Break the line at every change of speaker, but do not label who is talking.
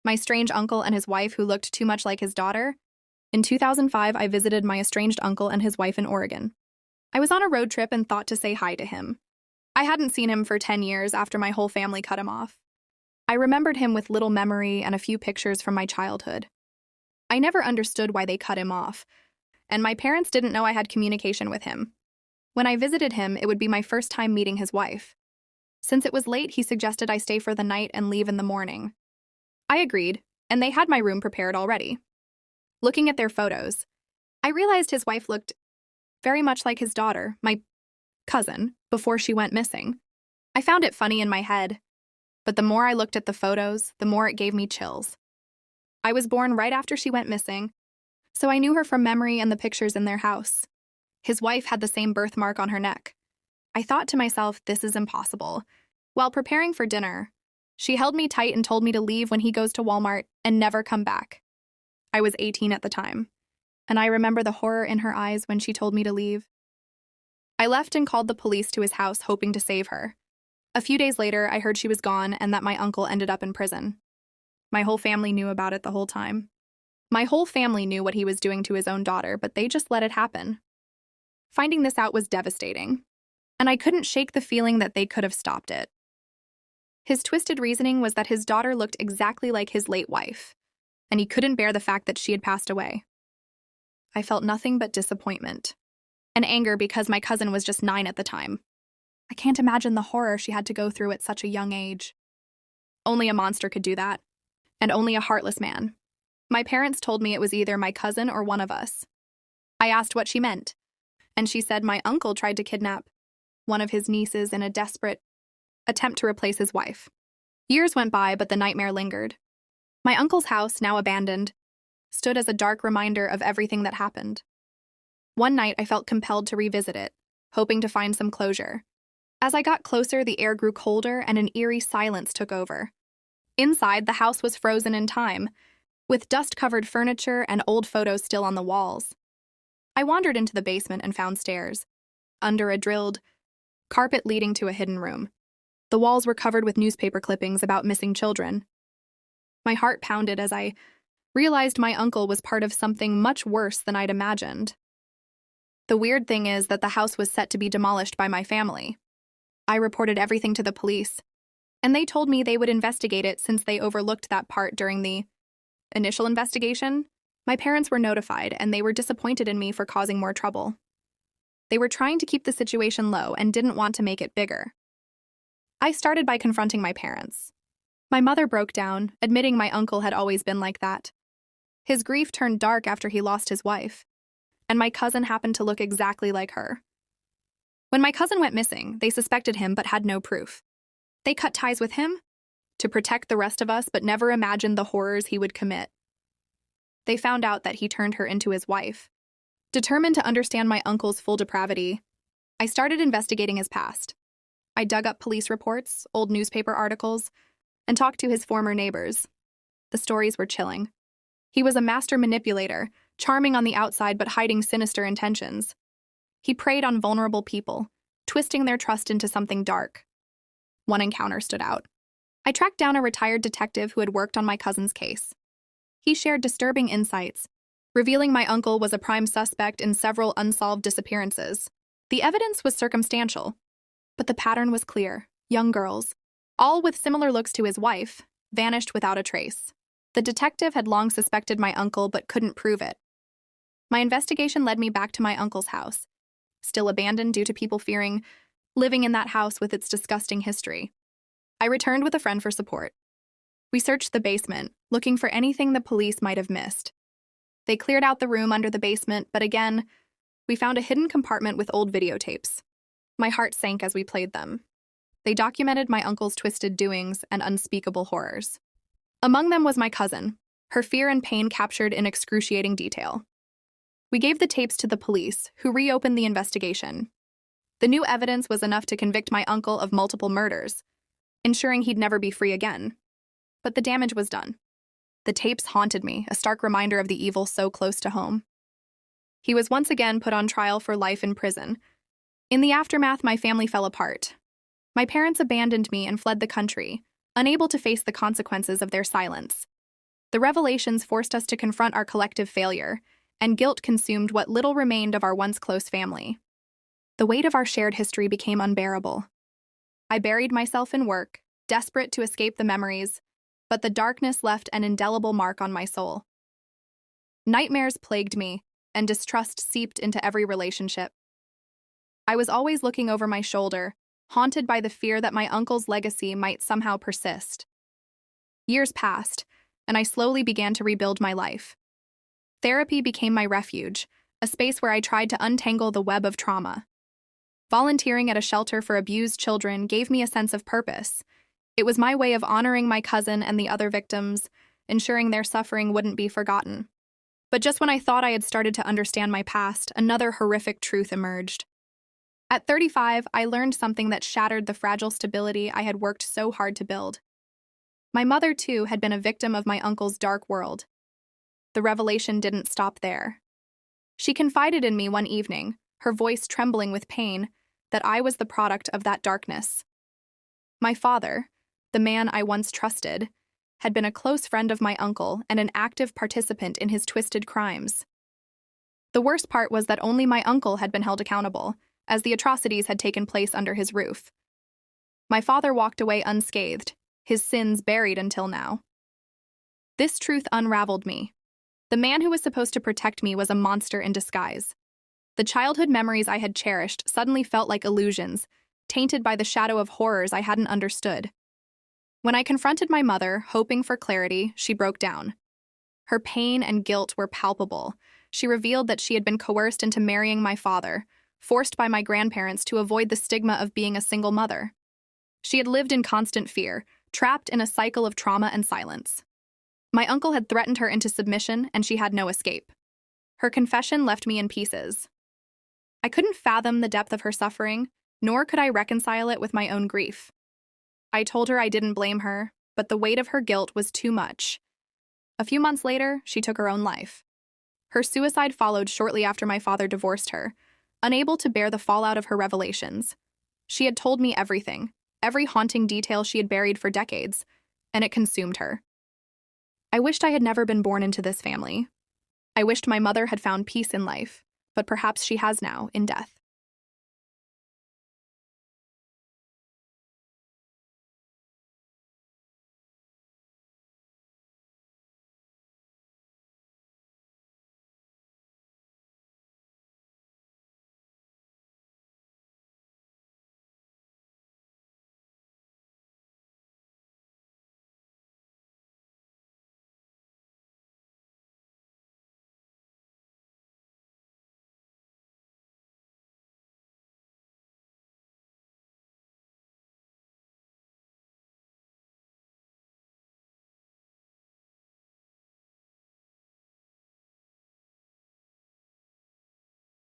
My strange uncle and his wife who looked too much like his daughter. In 2005, I visited my estranged uncle and his wife in Oregon. I was on a road trip and thought to say hi to him. I hadn't seen him for 10 years after my whole family cut him off. I remembered him with little memory and a few pictures from my childhood. I never understood why they cut him off, and my parents didn't know I had communication with him. When I visited him, it would be my first time meeting his wife. Since it was late, he suggested I stay for the night and leave in the morning. I agreed, and they had my room prepared already. Looking at their photos, I realized his wife looked very much like his daughter, my cousin, before she went missing. I found it funny in my head, but the more I looked at the photos, the more it gave me chills. I was born right after she went missing, so I knew her from memory and the pictures in their house. His wife had the same birthmark on her neck. I thought to myself, this is impossible. While preparing for dinner, she held me tight and told me to leave when he goes to Walmart and never come back. I was 18 at the time, and I remember the horror in her eyes when she told me to leave. I left and called the police to his house, hoping to save her. A few days later, I heard she was gone and that my uncle ended up in prison. My whole family knew about it the whole time. My whole family knew what he was doing to his own daughter, but they just let it happen. Finding this out was devastating, and I couldn't shake the feeling that they could have stopped it. His twisted reasoning was that his daughter looked exactly like his late wife, and he couldn't bear the fact that she had passed away. I felt nothing but disappointment and anger because my cousin was just 9 at the time. I can't imagine the horror she had to go through at such a young age. Only a monster could do that, and only a heartless man. My parents told me it was either my cousin or one of us. I asked what she meant, and she said my uncle tried to kidnap one of his nieces in a desperate attempt to replace his wife. Years went by, but the nightmare lingered. My uncle's house, now abandoned, stood as a dark reminder of everything that happened. One night, I felt compelled to revisit it, hoping to find some closure. As I got closer, the air grew colder and an eerie silence took over. Inside, the house was frozen in time, with dust-covered furniture and old photos still on the walls. I wandered into the basement and found stairs, under a drilled carpet leading to a hidden room. The walls were covered with newspaper clippings about missing children. My heart pounded as I realized my uncle was part of something much worse than I'd imagined. The weird thing is that the house was set to be demolished by my family. I reported everything to the police, and they told me they would investigate it since they overlooked that part during the initial investigation. My parents were notified, and they were disappointed in me for causing more trouble. They were trying to keep the situation low and didn't want to make it bigger. I started by confronting my parents. My mother broke down, admitting my uncle had always been like that. His grief turned dark after he lost his wife, and my cousin happened to look exactly like her. When my cousin went missing, they suspected him but had no proof. They cut ties with him to protect the rest of us, but never imagined the horrors he would commit. They found out that he turned her into his wife. Determined to understand my uncle's full depravity, I started investigating his past. I dug up police reports, old newspaper articles, and talked to his former neighbors. The stories were chilling. He was a master manipulator, charming on the outside but hiding sinister intentions. He preyed on vulnerable people, twisting their trust into something dark. One encounter stood out. I tracked down a retired detective who had worked on my cousin's case. He shared disturbing insights, revealing my uncle was a prime suspect in several unsolved disappearances. The evidence was circumstantial, but the pattern was clear. Young girls, all with similar looks to his wife, vanished without a trace. The detective had long suspected my uncle but couldn't prove it. My investigation led me back to my uncle's house, still abandoned due to people fearing living in that house with its disgusting history. I returned with a friend for support. We searched the basement, looking for anything the police might have missed. They cleared out the room under the basement, but again, we found a hidden compartment with old videotapes. My heart sank as we played them. They documented my uncle's twisted doings and unspeakable horrors. Among them was my cousin, her fear and pain captured in excruciating detail. We gave the tapes to the police, who reopened the investigation. The new evidence was enough to convict my uncle of multiple murders, ensuring he'd never be free again. But the damage was done. The tapes haunted me, a stark reminder of the evil so close to home. He was once again put on trial for life in prison. In the aftermath, my family fell apart. My parents abandoned me and fled the country, unable to face the consequences of their silence. The revelations forced us to confront our collective failure, and guilt consumed what little remained of our once close family. The weight of our shared history became unbearable. I buried myself in work, desperate to escape the memories, but the darkness left an indelible mark on my soul. Nightmares plagued me, and distrust seeped into every relationship. I was always looking over my shoulder, haunted by the fear that my uncle's legacy might somehow persist. Years passed, and I slowly began to rebuild my life. Therapy became my refuge, a space where I tried to untangle the web of trauma. Volunteering at a shelter for abused children gave me a sense of purpose. It was my way of honoring my cousin and the other victims, ensuring their suffering wouldn't be forgotten. But just when I thought I had started to understand my past, another horrific truth emerged. At 35, I learned something that shattered the fragile stability I had worked so hard to build. My mother, too, had been a victim of my uncle's dark world. The revelation didn't stop there. She confided in me one evening, her voice trembling with pain, that I was the product of that darkness. My father, the man I once trusted, had been a close friend of my uncle and an active participant in his twisted crimes. The worst part was that only my uncle had been held accountable, as the atrocities had taken place under his roof. My father walked away unscathed, his sins buried until now. This truth unraveled me. The man who was supposed to protect me was a monster in disguise. The childhood memories I had cherished suddenly felt like illusions, tainted by the shadow of horrors I hadn't understood. When I confronted my mother, hoping for clarity, she broke down. Her pain and guilt were palpable. She revealed that she had been coerced into marrying my father, forced by my grandparents to avoid the stigma of being a single mother. She had lived in constant fear, trapped in a cycle of trauma and silence. My uncle had threatened her into submission, and she had no escape. Her confession left me in pieces. I couldn't fathom the depth of her suffering, nor could I reconcile it with my own grief. I told her I didn't blame her, but the weight of her guilt was too much. A few months later, she took her own life. Her suicide followed shortly after my father divorced her, unable to bear the fallout of her revelations. She had told me everything, every haunting detail she had buried for decades, and it consumed her. I wished I had never been born into this family. I wished my mother had found peace in life, but perhaps she has now, in death.